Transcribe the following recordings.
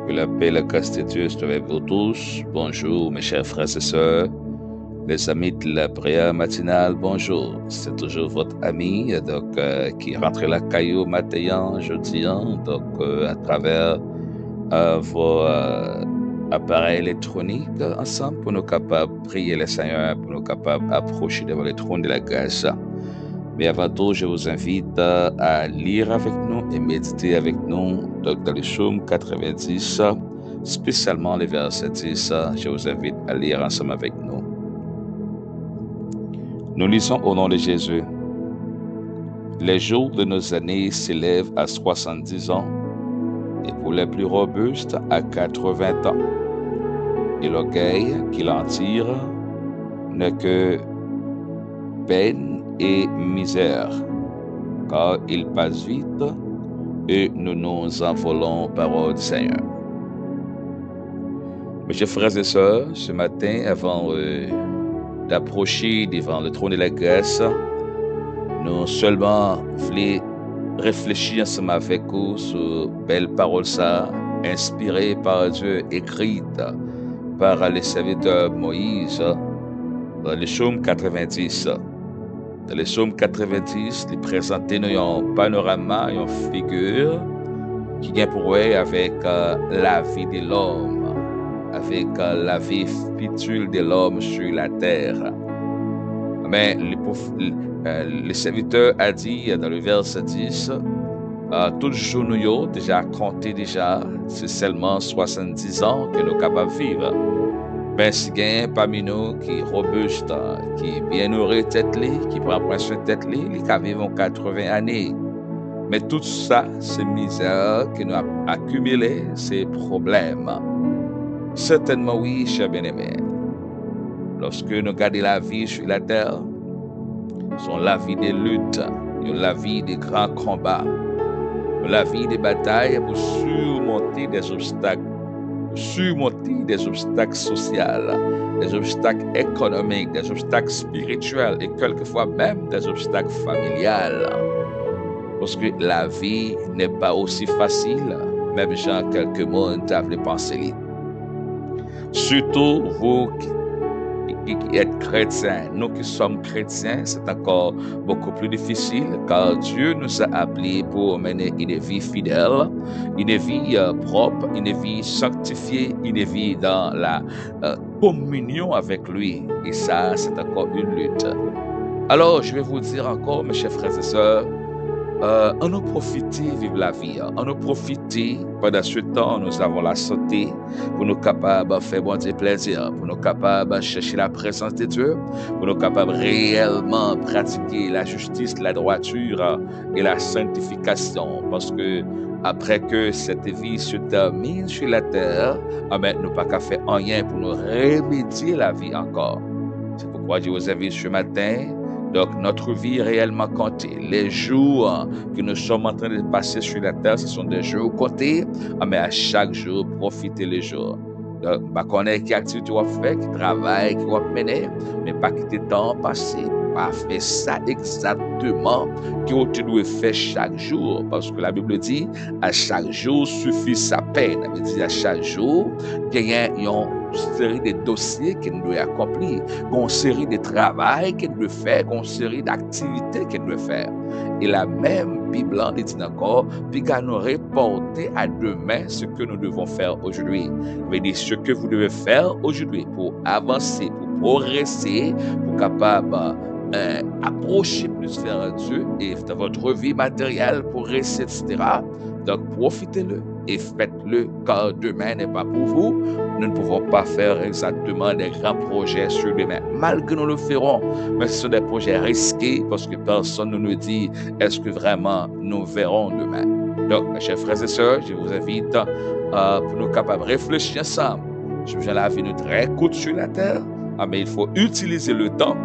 Que la paix et la grâce de Dieu soient avec vous tous. Bonjour mes chers frères et sœurs, les amis de la prière matinale, bonjour. C'est toujours votre ami qui rentre la caillou matin, jeudi, à travers vos appareils électroniques ensemble pour nous capables de prier le Seigneur, pour nous capables d'approcher devant le trône de la grâce. Mais avant tout, je vous invite à lire avec nous et méditer avec nous dans le psaume 90, spécialement les versets 10. Je vous invite à lire ensemble avec nous. Nous lisons au nom de Jésus. Les jours de nos années s'élèvent à 70 ans et pour les plus robustes à 80 ans. Et l'orgueil qui en tire n'est que peine et misère, car il passe vite et nous nous envolons, parole du Seigneur. Mes chers frères et sœurs, ce matin, avant d'approcher devant le trône de la grâce, nous seulement voulons réfléchir ensemble avec vous sur belle parole ça, inspirée par Dieu, écrite par le serviteur Moïse, dans le psaume 90. Dans le psaume 90, il présente un panorama, une figure qui vient pour eux avec la vie de l'homme, avec la vie future de l'homme sur la terre. Mais le serviteur a dit dans le verset 10, tout jour nous déjà compté déjà, c'est seulement 70 ans que nous sommes capables de vivre. Mais si quelqu'un parmi nous qui est robuste, qui est bien nourri tête qui prend soin de tête il peut vivre 80 années. Mais tout ça, c'est misère que nous avons accumulé, ces problèmes. Certainement oui, chers bien-aimés. Lorsque nous regardons la vie sur la terre, c'est la vie des luttes, la vie des grands combats, la vie des batailles pour surmonter des obstacles sociaux, des obstacles économiques, des obstacles spirituels et quelquefois même des obstacles familiales. Parce que la vie n'est pas aussi facile, même gens quelques monde doivent penser. Surtout vous qui êtes chrétiens, nous qui sommes chrétiens, c'est encore beaucoup plus difficile car Dieu nous a appelés pour mener une vie fidèle, une vie propre, une vie sanctifiée, une vie dans la communion avec lui. Et ça, c'est encore une lutte. Alors, je vais vous dire encore, mes chers frères et sœurs, on a profité vivre la vie, on a profité pendant ce temps nous avons la santé pour nous capables de faire bon Dieu plaisir, pour nous capables de chercher la présence de Dieu, pour nous capables réellement pratiquer la justice, la droiture et la sanctification, parce que après que cette vie se termine sur la terre, nous n'avons pas qu'à faire rien pour nous remédier la vie encore. C'est pourquoi je vous invite ce matin. Donc, notre vie est réellement comptée. Les jours que nous sommes en train de passer sur la terre, ce sont des jours comptés, mais à chaque jour, profitez les jours. Donc, on connaît quelle activité on fait, quel travail on mener, mais pas quitter le temps passé, pas faire ça exactement qu'on doit faire chaque jour. Parce que la Bible dit, à chaque jour suffit sa peine. Elle dit, à chaque jour, il y a une série de dossiers qu'il doit accomplir, une série de travail qu'il doit faire, une série d'activités qu'il doit faire. Et la même Bible dit encore, puis qu'à nous reporter à demain ce que nous devons faire aujourd'hui. Mais dit ce que vous devez faire aujourd'hui pour avancer, pour progresser, pour capable approcher plus vers Dieu et dans votre vie matérielle, progresser, etc. Donc profitez-le et faites-le car demain n'est pas pour vous. Nous ne pouvons pas faire exactement des grands projets sur demain, malgré nous le ferons, mais ce sont des projets risqués parce que personne ne nous dit est-ce que vraiment nous verrons demain. Donc, mes chers frères et sœurs, je vous invite pour nous capables de réfléchir ensemble. Je veux la vie nous très courte sur la terre, mais il faut utiliser le temps,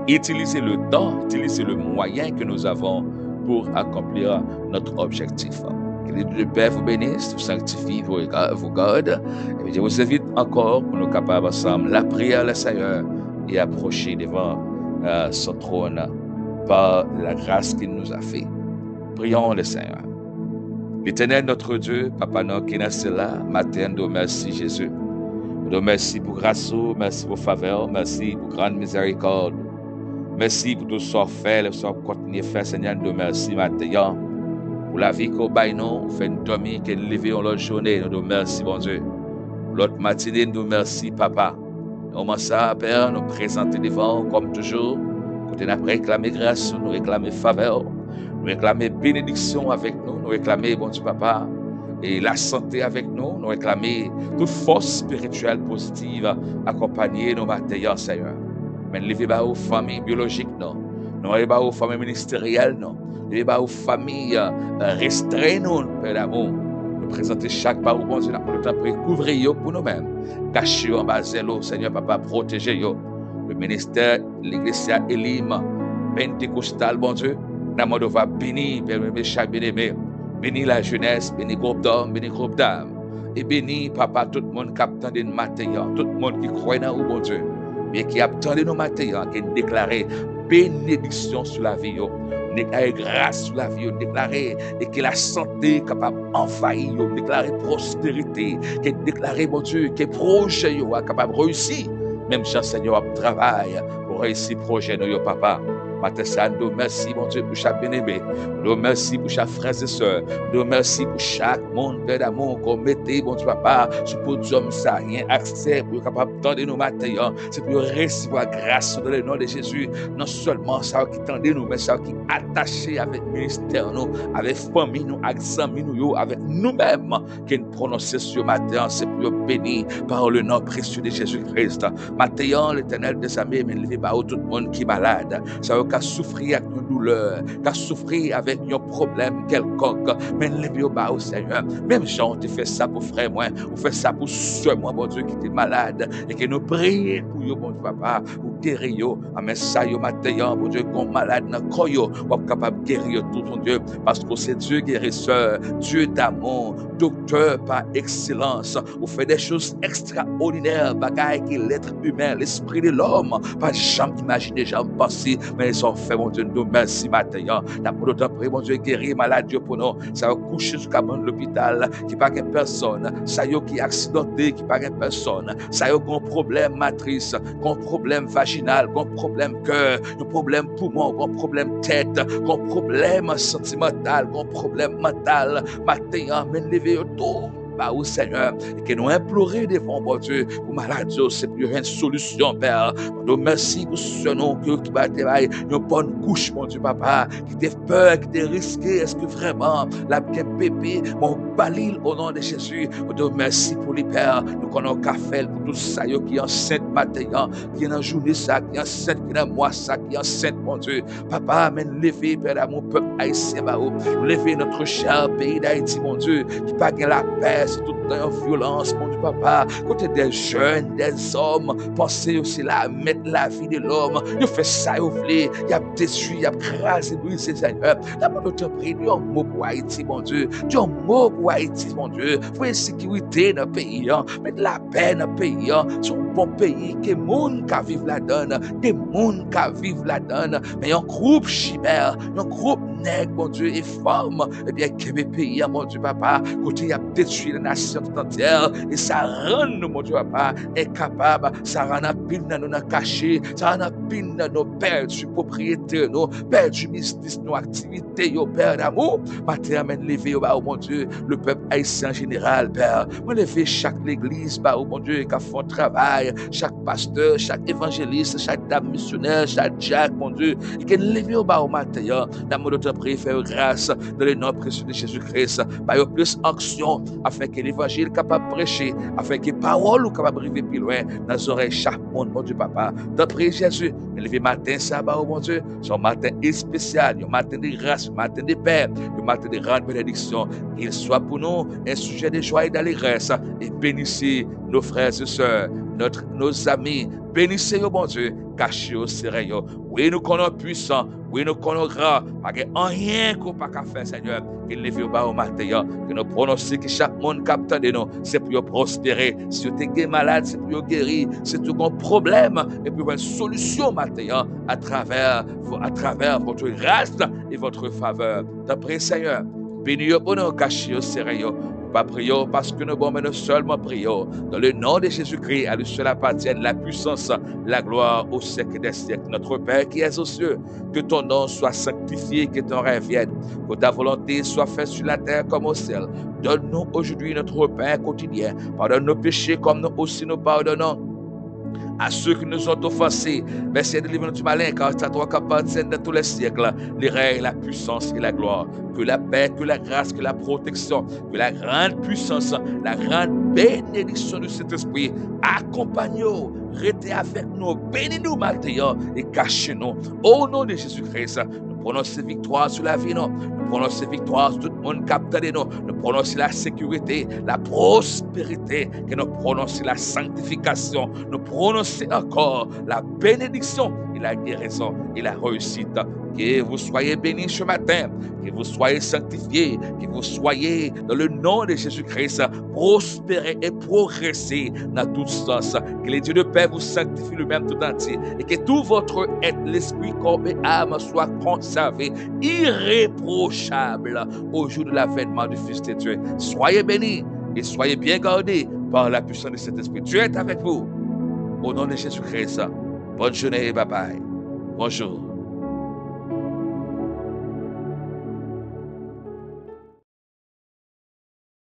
utiliser le moyen que nous avons pour accomplir notre objectif. Que le Père vous bénisse, vous sanctifie, vous garde. Et je vous invite encore pour nous capables ensemble la prière le Seigneur et approcher devant son trône par la grâce qu'il nous a fait. Prions le Seigneur. L'Éternel, notre Dieu, Papa, non, qui est là, matin, nous merci, Jésus. Nous merci pour grâce, merci pour faveur, merci pour grande miséricorde. Merci pour tout ce qu'on fait, ce qu'on continue à faire, Seigneur, nous merci, matin. Pour la vie qu'on baille, nous fait une tomie qui est levée en l'autre journée, nous merci, bon Dieu. L'autre matinée, nous merci, Papa. Nous ça, Père, nous présenter devant, comme toujours. Côté nous réclamer grâce, nous réclamer faveur, nous réclamer bénédiction avec nous, nous réclamer, bon Dieu, Papa, et la santé avec nous, nous réclamer toute force spirituelle positive accompagner nos matériels, Seigneur. Mais nous levez aux familles biologiques, non. Nous levez aux familles ministérielles, non. Nous levez aux familles restreintes, non, Père d'amour. Nous présenter chaque part, bon Dieu, pour le temps pour couvrir pour nous-mêmes. Cacher en bas zélo, Seigneur, Papa, protéger yo. Le ministère, l'église Elim, Pentecostal, bon Dieu, nous va bénir, Père, chaque bien-aimé. Bénis la jeunesse, bénis groupe d'hommes, bénis groupe d'âmes. Et bénis, Papa, tout le monde qui attend de nos matériels, tout le monde qui croit dans vous, bon Dieu, mais qui attend de nos matériels, qui déclare bénédiction sur la vie, déclarer grâce sur la vie, déclarer et que la santé capable d'envahir, déclarer prospérité, qui déclarer, mon Dieu, que projet capable de réussir. Même si Seigneur travaille pour réussir le projet de Papa. Matin, nous merci, mon Dieu, pour chaque bien-aimé. Nous merci pour chaque frère et soeur. Nous merci pour chaque monde, Père d'amour, qu'on mette, mon Dieu, Papa, sur le podium, ça, rien accès pour être capable de nos matériels. C'est pour recevoir grâce dans le nom de Jésus. Non seulement ça qui tendait nous, mais ça qui est attaché avec le ministère, nous, avec la famille, nous, avec les amis, nous, avec nous-mêmes, qui nous prononçons sur matin. C'est pour bénir par le nom précieux de Jésus-Christ. Matin, l'Éternel des amis, mais il va tout le monde qui est malade. Ça qui souffrir avec une douleur, qui souffrir avec un problème quelconque, mais levez au bas au Seigneur. Même Jean, tu fais ça pour frère moi, ou fait ça pour soeur moi, bon Dieu, qui était malade, et que nous prions pour eux, bon Dieu, Papa, pour guérir eux. Amen, ça, yo, matin, bon Dieu, qu'on malade dans le corps, ou capable de guérir tout, mon Dieu, parce que c'est Dieu guérisseur, Dieu d'amour, docteur par excellence, ou fait des choses extraordinaires, bagaille qui l'être humain, l'esprit de l'homme, pas jamais imaginer, jamais penser, mais ils ont fait, mon Dieu, nous merci matin. N'a pas d'autant prier, mon Dieu, guérir malade pour nous. Ça va coucher sur cabane de l'hôpital, qui pas qu'une personne. Ça y est, qui est accidenté, qui pas qu'une personne. Ça y est, qu'on problème matrice, qu'on problème vaginal, qu'on problème cœur, qu'on problème poumon, qu'on problème tête, qu'on problème sentimental, qu'on problème mental. Matin, mais lever tout. Au Seigneur, et que nous implorer devant mon Dieu pour maladie, c'est plus une solution, Père. Nous merci pour ce nom qui va te faire une bonne couche, mon Dieu, Papa, qui te peur, qui te risqué. Est-ce que vraiment la bien pépé, mon balil au nom de Jésus? Nous merci pour les pères. Nous connaissons café pour tout ça qui est enceinte matin, qui est en journée, ça, qui est enceinte, qui est en mois, ça, qui est enceinte, mon Dieu. Papa, amène lever, Père, à mon peuple haïtien, lever notre cher pays d'Haïti, mon Dieu, qui pas la paix. C'est toute la violence, mon Dieu, Papa. Côté des jeunes, des hommes, pensez aussi là, mettre la vie de l'homme. Il fait ça, il voulait, il a détruit, il a crasé, brisé, Seigneur. D'abord, nous te prions, un mot pour Haïti, mon Dieu. Dieu, un mot pour Haïti, mon Dieu. Pour la sécurité dans le pays, mettre la paix dans le pays. C'est un bon pays, que les gens qui vivent là-dedans, que les gens qui vivent là-dedans. Mais un groupe chimère, un groupe nègre, mon Dieu, et femmes, eh bien, que mes pays, mon Dieu, Papa, côté, il a détruit la nation tout entière, et ça rend nous, mon Dieu, Papa, incapables, ça rend la pile dans nos cachés, ça rend la pile dans nos perdus propriétés, nos perdus business, nos activités, nos pères d'amour. Matin, amène lever, oh mon Dieu, le peuple haïtien en général, Père. Me lever chaque église, oh mon Dieu, qui a fait un travail, chaque pasteur, chaque évangéliste, chaque dame missionnaire, chaque Jack, mon Dieu, et que lever au matin, dans mon autre prière, faire grâce dans le nom précieux de Jésus-Christ, par plus action, afin que l'évangile capable de prêcher, afin que les paroles capable de arriver plus loin dans les oreilles chaque monde, mon Dieu, Papa. Dans prier Jésus, lever matin, sabbat, oh mon Dieu, c'est un matin spécial, un matin de grâce, un matin de paix, un matin de grande bénédiction. Qu'il soit pour nous un sujet de joie et d'allégresse, et bénissez nos frères et sœurs, nos amis, bénissez, oh mon Dieu, cachez au sérieux. Oui, nous connaissons puissants, oui, nous connaissons grands, pas que rien qu'on pas faire, Seigneur, qu'il lève au bas au matin, que nous prononçons que chaque monde capte de nous, c'est pour prospérer. Si vous êtes malade, c'est pour guérir, c'est tout un problème, et puis une solution matin, à travers votre grâce et votre faveur. D'après Seigneur, bénis pour nous, cacher au sérieux. Pas prions parce que nous bon, mais nous seulement prions. Dans le nom de Jésus-Christ, à lui seul appartienne la puissance, la gloire au siècle des siècles. Notre Père qui es aux cieux, que ton nom soit sanctifié, que ton règne vienne, que ta volonté soit faite sur la terre comme au ciel. Donne-nous aujourd'hui notre pain quotidien. Pardonne nos péchés comme nous aussi nous pardonnons à ceux qui nous ont offensés. Merci de délivrer-nous du malin, car c'est à toi qu'appartiennent dans tous les siècles les règnes, la puissance et la gloire. Que la paix, que la grâce, que la protection, que la grande puissance, la grande bénédiction de cet esprit accompagne-nous, restez avec nous, bénis-nous maintenant et cachez-nous. Au nom de Jésus-Christ, nous prononçons victoire sur la vie, nous prononçons victoire sur tout le monde capté de nous. Nous prononçons la sécurité, la prospérité, que nous prononçons la sanctification, nous prononçons encore la bénédiction et la guérison et la réussite. Que vous soyez bénis ce matin, que vous soyez sanctifiés, que vous soyez dans le nom de Jésus-Christ prospérés et progressés dans tout sens. Que les dieux de paix vous sanctifient lui-même tout entier et que tout votre être, l'esprit, corps et âme soit conservé, irréprochable au jour de l'avènement du Fils de Dieu. Soyez bénis et soyez bien gardés par la puissance de cet esprit. Dieu est avec vous. Au nom de Jésus-Christ. Bonne journée et bye bye. Bonjour.